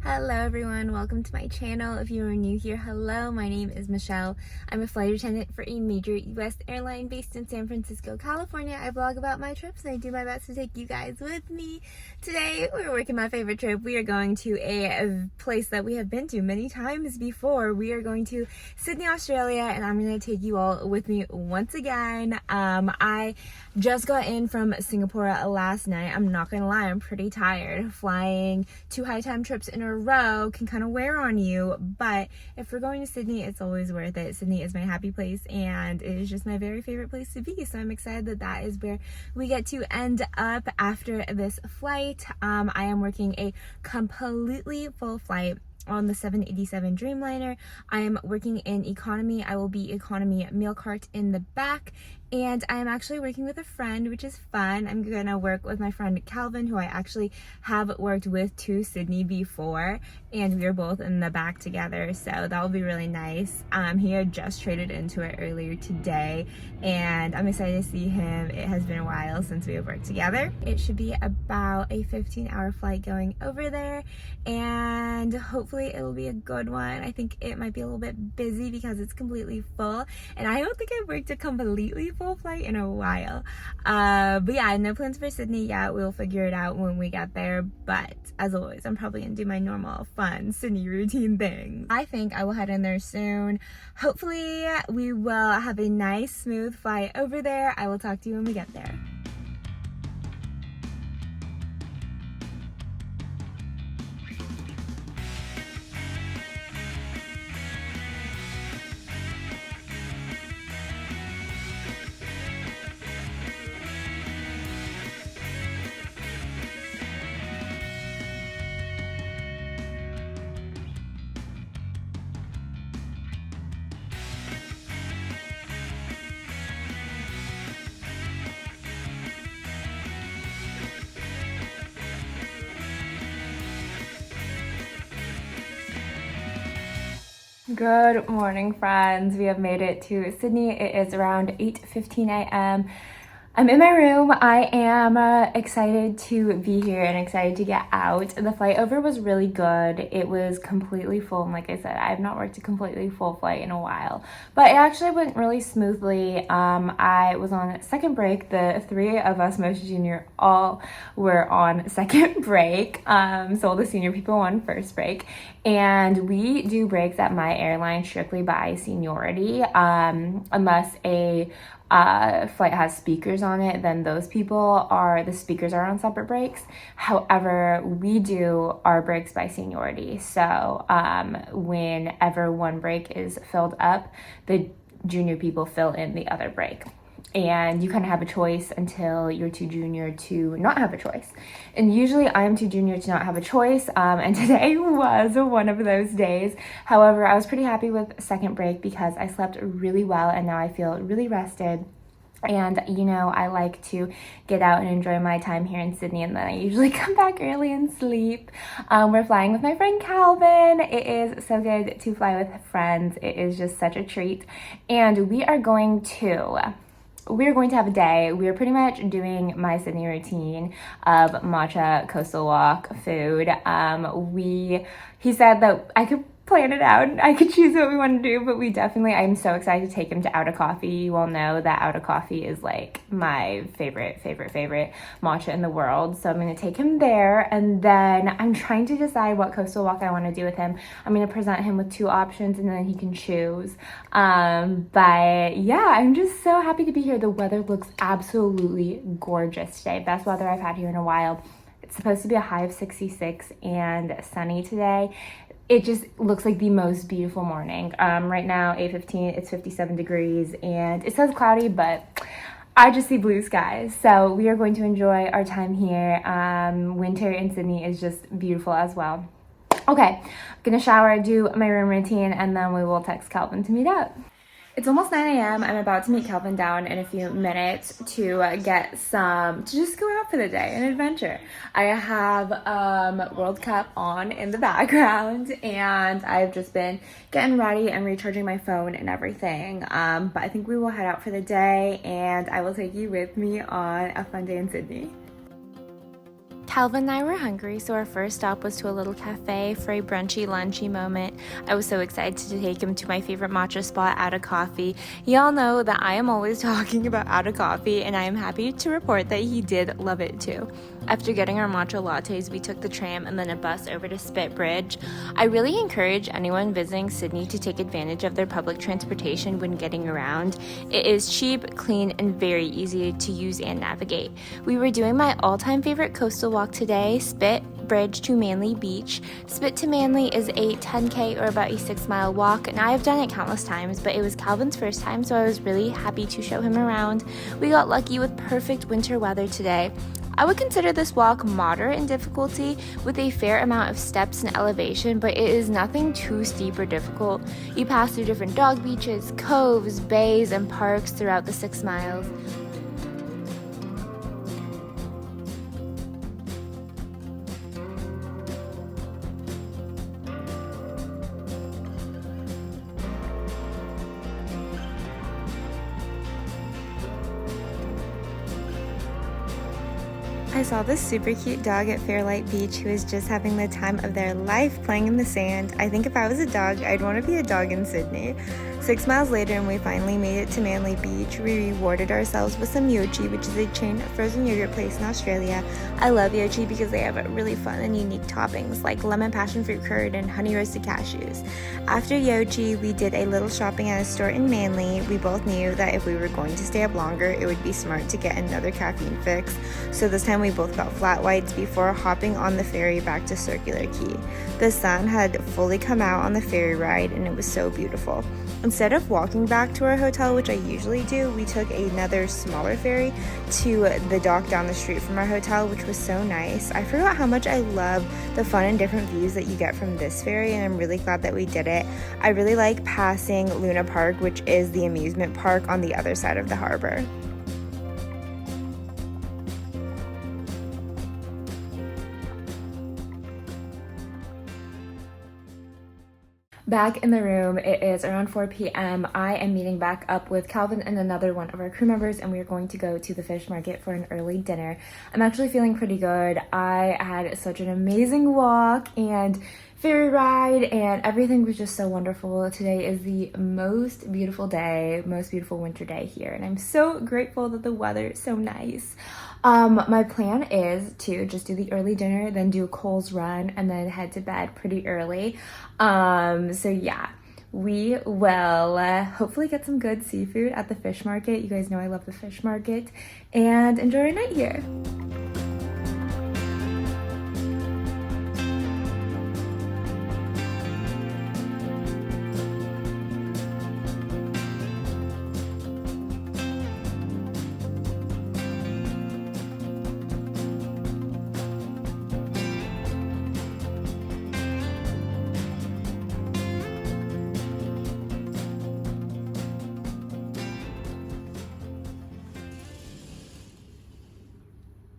Hello everyone, welcome to my channel. If you are new here, hello, my name is Michelle. I'm a flight attendant for a major US airline based in San Francisco, California. I vlog about my trips and I do my best to take you guys with me. Today, we're working my favorite trip. We are going to a place that we have been to many times before. We are going to Sydney, Australia, and I'm going to take you all with me once again. I just got in from Singapore last night. I'm not gonna lie, I'm pretty tired. Flying 2 high time trips in a row can kind of wear on you, but if we're going to Sydney, it's always worth it. Sydney is my happy place and it is just my very favorite place to be, so I'm excited that that is where we get to end up after this flight. I am working a completely full flight on the 787 Dreamliner. I am working in economy. I will be economy meal cart in the back, and I am actually working with a friend, which is fun. I'm gonna work with my friend Calvin, who I actually have worked with to Sydney before, and we are both in the back together, so that will be really nice. He had just traded into it earlier today, and I'm excited to see him. It has been a while since we have worked together. It should be about a 15-hour flight going over there, and hopefully it'll be a good one. I think it might be a little bit busy because it's completely full, and I don't think I've worked a completely full flight in a while. But yeah, no plans for Sydney yet. We'll figure it out when we get there, but as always, I'm probably gonna do my normal fun Sydney routine thing. I think I will head in there soon. Hopefully we will have a nice smooth flight over there. I will talk to you when we get there. Good morning, friends. We have made it to Sydney. It is around 8:15 a.m. I'm in my room. I am excited to be here and excited to get out. The flight over was really good. It was completely full, and like I said, I have not worked a completely full flight in a while, but it actually went really smoothly. I was on second break. The three of us, most junior, all were on second break. So all the senior people on first break, and we do breaks at my airline strictly by seniority, unless a flight has speakers on it, then those people are, the speakers are on separate breaks. However, we do our breaks by seniority. So whenever one break is filled up, the junior people fill in the other break. And you kind of have a choice until you're too junior to not have a choice. And usually I'm too junior to not have a choice, and today was one of those days. However, I was pretty happy with second break because I slept really well and now I feel really rested. And you know, I like to get out and enjoy my time here in Sydney, and then I usually come back early and sleep. We're flying with my friend Calvin. It is so good to fly with friends. It is just such a treat. And we are going to have a day. We are pretty much doing my Sydney routine of matcha, coastal walk, food. He said that I could plan it out. I could choose what we want to do, but I'm so excited to take him to Outer Coffee. You all know that Outer Coffee is like my favorite matcha in the world. So I'm going to take him there, and then I'm trying to decide what coastal walk I want to do with him. I'm going to present him with 2 options and then he can choose. But yeah, I'm just so happy to be here. The weather looks absolutely gorgeous today. Best weather I've had here in a while. It's supposed to be a high of 66 and sunny today. It just looks like the most beautiful morning. Right now, 8:15, it's 57 degrees, and it says cloudy, but I just see blue skies. So we are going to enjoy our time here. Winter in Sydney is just beautiful as well. Okay, I'm gonna shower, do my room routine, and then we will text Calvin to meet up. It's almost 9 a.m. I'm about to meet Calvin down in a few minutes to just go out for the day, an adventure. I have World Cup on in the background, and I've just been getting ready and recharging my phone and everything. But I think we will head out for the day, and I will take you with me on a fun day in Sydney. Calvin and I were hungry, so our first stop was to a little cafe for a brunchy, lunchy moment. I was so excited to take him to my favorite matcha spot, Ada Coffee. Y'all know that I am always talking about Ada Coffee, and I am happy to report that he did love it too. After getting our matcha lattes, we took the tram and then a bus over to Spit Bridge. I really encourage anyone visiting Sydney to take advantage of their public transportation when getting around. It is cheap, clean, and very easy to use and navigate. We were doing my all-time favorite coastal walk today, Spit Bridge to Manly Beach. Spit to Manly is a 10K or about a 6-mile walk, and I have done it countless times, but it was Calvin's first time, so I was really happy to show him around. We got lucky with perfect winter weather today. I would consider this walk moderate in difficulty with a fair amount of steps and elevation, but it is nothing too steep or difficult. You pass through different dog beaches, coves, bays, and parks throughout the 6 miles. I saw this super cute dog at Fairlight Beach who was just having the time of their life playing in the sand. I think if I was a dog, I'd want to be a dog in Sydney. 6 miles later and we finally made it to Manly Beach. We rewarded ourselves with some yochi, which is a chain frozen yogurt place in Australia. I love yochi because they have really fun and unique toppings like lemon passion fruit curd and honey roasted cashews. After yochi, we did a little shopping at a store in Manly. We both knew that if we were going to stay up longer, it would be smart to get another caffeine fix. So this time we both got flat whites before hopping on the ferry back to Circular Quay. The sun had fully come out on the ferry ride and it was so beautiful. Instead of walking back to our hotel, which I usually do, we took another smaller ferry to the dock down the street from our hotel, which was so nice. I forgot how much I love the fun and different views that you get from this ferry, and I'm really glad that we did it. I really like passing Luna Park, which is the amusement park on the other side of the harbor. Back in the room, it is around 4 p.m. I am meeting back up with Calvin and another one of our crew members, and we are going to go to the fish market for an early dinner. I'm actually feeling pretty good. I had such an amazing walk and ferry ride, and everything was just so wonderful. Today is the most beautiful day, most beautiful winter day here, and I'm so grateful that the weather is so nice. My plan is to just do the early dinner, then do a Coles run, and then head to bed pretty early. So yeah, we will hopefully get some good seafood at the fish market. You guys know I love the fish market, and enjoy our night here.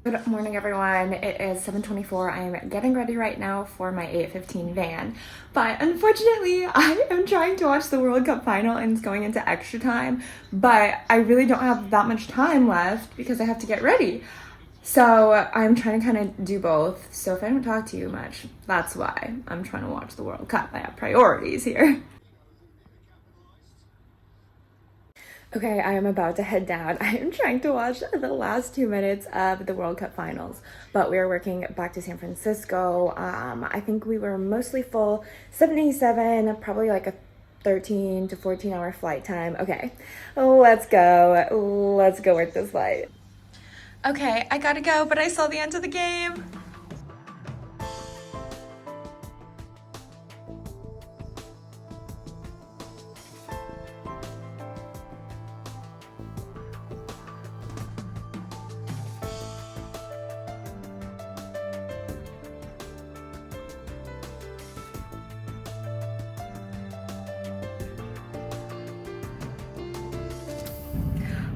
Good morning, everyone. It is 7:24. I am getting ready right now for my 8:15 van, but unfortunately I am trying to watch the World Cup final and it's going into extra time, but I really don't have that much time left because I have to get ready. So I'm trying to kind of do both. So if I don't talk to you much, that's why I'm trying to watch the World Cup. I have priorities here. Okay, I am about to head down. I am trying to watch the last 2 minutes of the World Cup finals, but we are working back to San Francisco. I think we were mostly full, 787, probably like a 13 to 14 hour flight time. Okay, let's go. Let's go work this flight. Okay, I gotta go, but I saw the end of the game.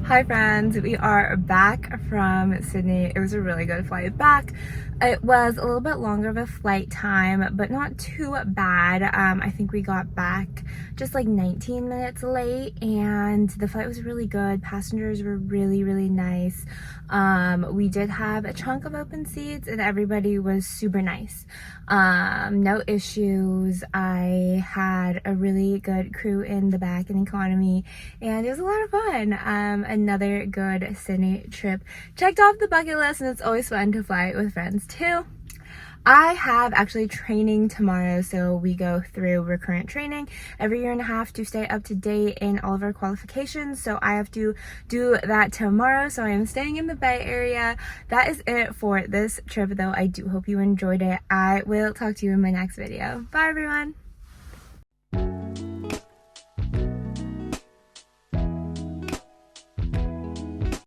Hi friends, we are back from Sydney. It was a really good flight back. It was a little bit longer of a flight time, but not too bad. I think we got back just like 19 minutes late, and the flight was really good. Passengers were really, really nice. We did have a chunk of open seats and everybody was super nice. No issues. I had a really good crew in the back in economy, and it was a lot of fun. Another good Sydney trip checked off the bucket list, and it's always fun to fly with friends too. I have actually training tomorrow, so we go through recurrent training every year and a half to stay up to date in all of our qualifications. So I have to do that tomorrow, so I am staying in the Bay Area. That is it for this trip though. I do hope you enjoyed it. I will talk to you in my next video. Bye everyone!